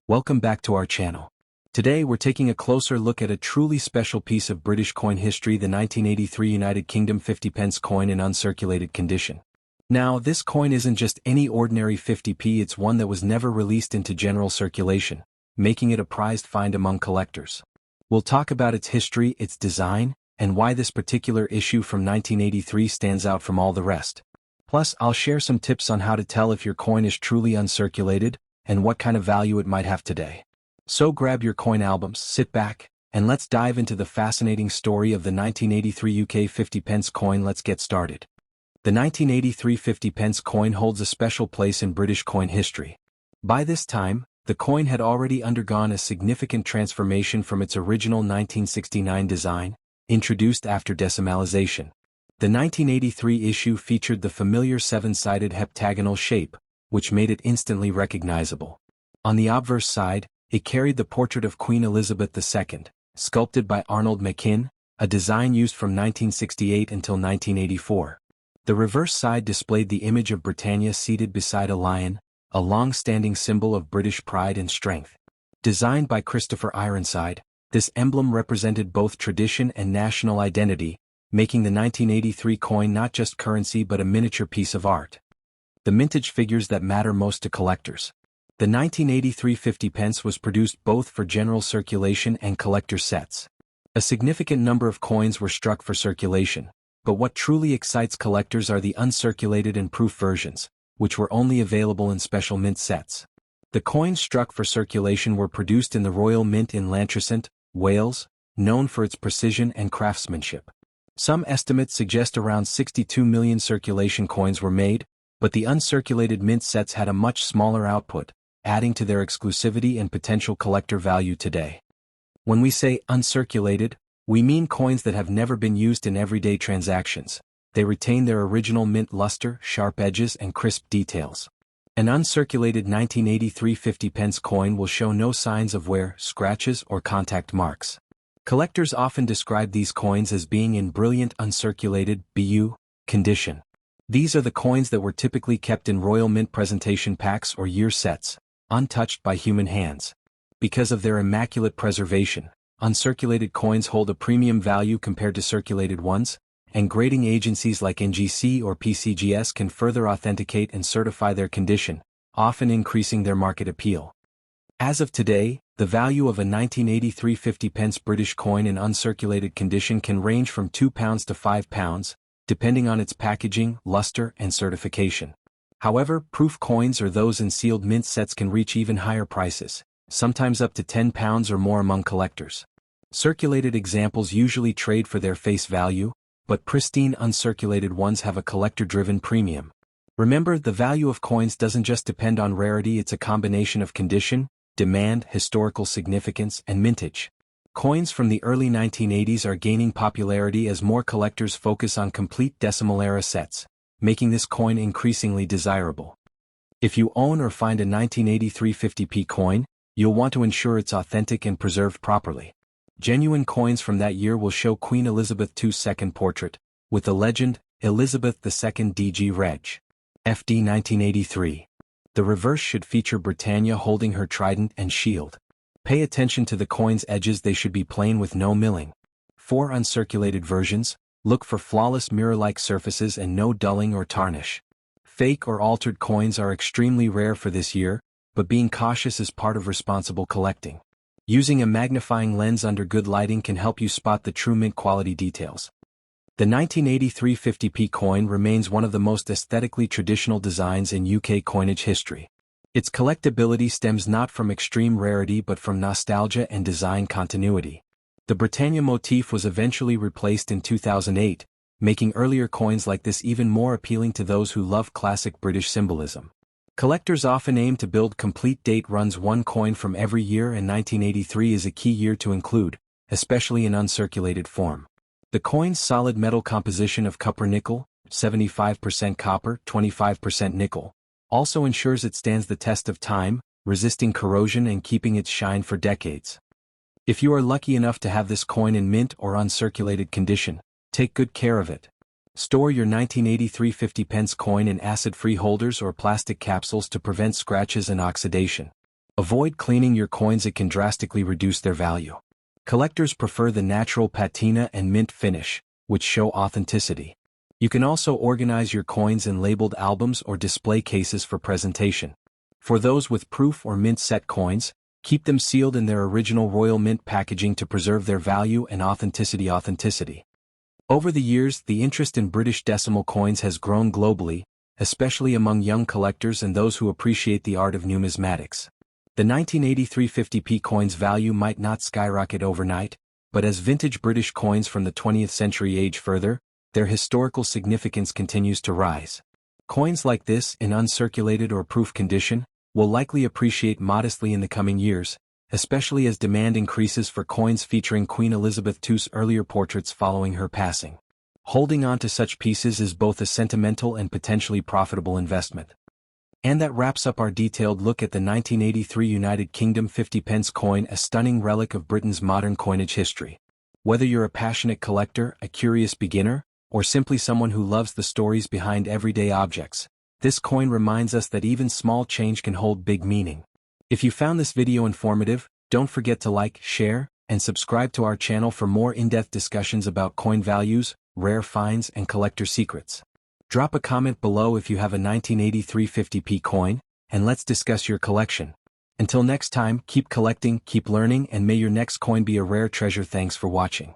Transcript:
Welcome back to our channel. Today we're taking a closer look at a truly special piece of British coin history, the 1983 United Kingdom 50p coin in uncirculated condition. Now, this coin isn't just any ordinary 50p, it's one that was never released into general circulation, making it a prized find among collectors. We'll talk about its history, its design, and why this particular issue from 1983 stands out from all the rest. Plus, I'll share some tips on how to tell if your coin is truly uncirculated, and what kind of value it might have today. So grab your coin albums, sit back, and let's dive into the fascinating story of the 1983 UK 50p coin. Let's get started. The 1983 50p coin holds a special place in British coin history. By this time, the coin had already undergone a significant transformation from its original 1969 design, introduced after decimalization. The 1983 issue featured the familiar seven-sided heptagonal shape, which made it instantly recognizable. On the obverse side, it carried the portrait of Queen Elizabeth II, sculpted by Arnold Machin, a design used from 1968 until 1984. The reverse side displayed the image of Britannia seated beside a lion, a long-standing symbol of British pride and strength. Designed by Christopher Ironside, this emblem represented both tradition and national identity, making the 1983 coin not just currency but a miniature piece of art. The mintage figures that matter most to collectors. The 1983 50p was produced both for general circulation and collector sets. A significant number of coins were struck for circulation, but what truly excites collectors are the uncirculated and proof versions, which were only available in special mint sets. The coins struck for circulation were produced in the Royal Mint in Llantrisant, Wales, known for its precision and craftsmanship. Some estimates suggest around 62 million circulation coins were made, but the uncirculated mint sets had a much smaller output, adding to their exclusivity and potential collector value today. When we say uncirculated, we mean coins that have never been used in everyday transactions. They retain their original mint luster, sharp edges, and crisp details. An uncirculated 1983 50p coin will show no signs of wear, scratches, or contact marks. Collectors often describe these coins as being in brilliant uncirculated (BU) condition. These are the coins that were typically kept in Royal Mint presentation packs or year sets, untouched by human hands. Because of their immaculate preservation, uncirculated coins hold a premium value compared to circulated ones, and grading agencies like NGC or PCGS can further authenticate and certify their condition, often increasing their market appeal. As of today, the value of a 1983 50p British coin in uncirculated condition can range from £2 to £5, depending on its packaging, luster, and certification. However, proof coins or those in sealed mint sets can reach even higher prices, sometimes up to £10 or more among collectors. Circulated examples usually trade for their face value, but pristine uncirculated ones have a collector-driven premium. Remember, the value of coins doesn't just depend on rarity, it's a combination of condition, demand, historical significance, and mintage. Coins from the early 1980s are gaining popularity as more collectors focus on complete decimal-era sets, making this coin increasingly desirable. If you own or find a 1983 50p coin, you'll want to ensure it's authentic and preserved properly. Genuine coins from that year will show Queen Elizabeth II's portrait, with the legend, Elizabeth II DG Reg. FD 1983. The reverse should feature Britannia holding her trident and shield. Pay attention to the coin's edges, they should be plain with no milling. For uncirculated versions, look for flawless mirror-like surfaces and no dulling or tarnish. Fake or altered coins are extremely rare for this year, but being cautious is part of responsible collecting. Using a magnifying lens under good lighting can help you spot the true mint quality details. The 1983 50p coin remains one of the most aesthetically traditional designs in UK coinage history. Its collectability stems not from extreme rarity but from nostalgia and design continuity. The Britannia motif was eventually replaced in 2008, making earlier coins like this even more appealing to those who love classic British symbolism. Collectors often aim to build complete date runs, one coin from every year, and 1983 is a key year to include, especially in uncirculated form. The coin's solid metal composition of copper-nickel, 75% copper, 25% nickel, also ensures it stands the test of time, resisting corrosion and keeping its shine for decades. If you are lucky enough to have this coin in mint or uncirculated condition, take good care of it. Store your 1983 50p coin in acid-free holders or plastic capsules to prevent scratches and oxidation. Avoid cleaning your coins, it can drastically reduce their value. Collectors prefer the natural patina and mint finish, which show authenticity. You can also organize your coins in labeled albums or display cases for presentation. For those with proof or mint set coins, keep them sealed in their original royal mint packaging to preserve their value and authenticity. Over the years, the interest in British decimal coins has grown globally, especially among young collectors and those who appreciate the art of numismatics. The 1983 50p coin's value might not skyrocket overnight, but as vintage British coins from the 20th century age further, their historical significance continues to rise. Coins like this, in uncirculated or proof condition, will likely appreciate modestly in the coming years, especially as demand increases for coins featuring Queen Elizabeth II's earlier portraits following her passing. Holding on to such pieces is both a sentimental and potentially profitable investment. And that wraps up our detailed look at the 1983 United Kingdom 50p coin, a stunning relic of Britain's modern coinage history. Whether you're a passionate collector, a curious beginner, or simply someone who loves the stories behind everyday objects, this coin reminds us that even small change can hold big meaning. If you found this video informative, don't forget to like, share, and subscribe to our channel for more in-depth discussions about coin values, rare finds, and collector secrets. Drop a comment below if you have a 1983 50p coin, and let's discuss your collection. Until next time, keep collecting, keep learning, and may your next coin be a rare treasure. Thanks for watching.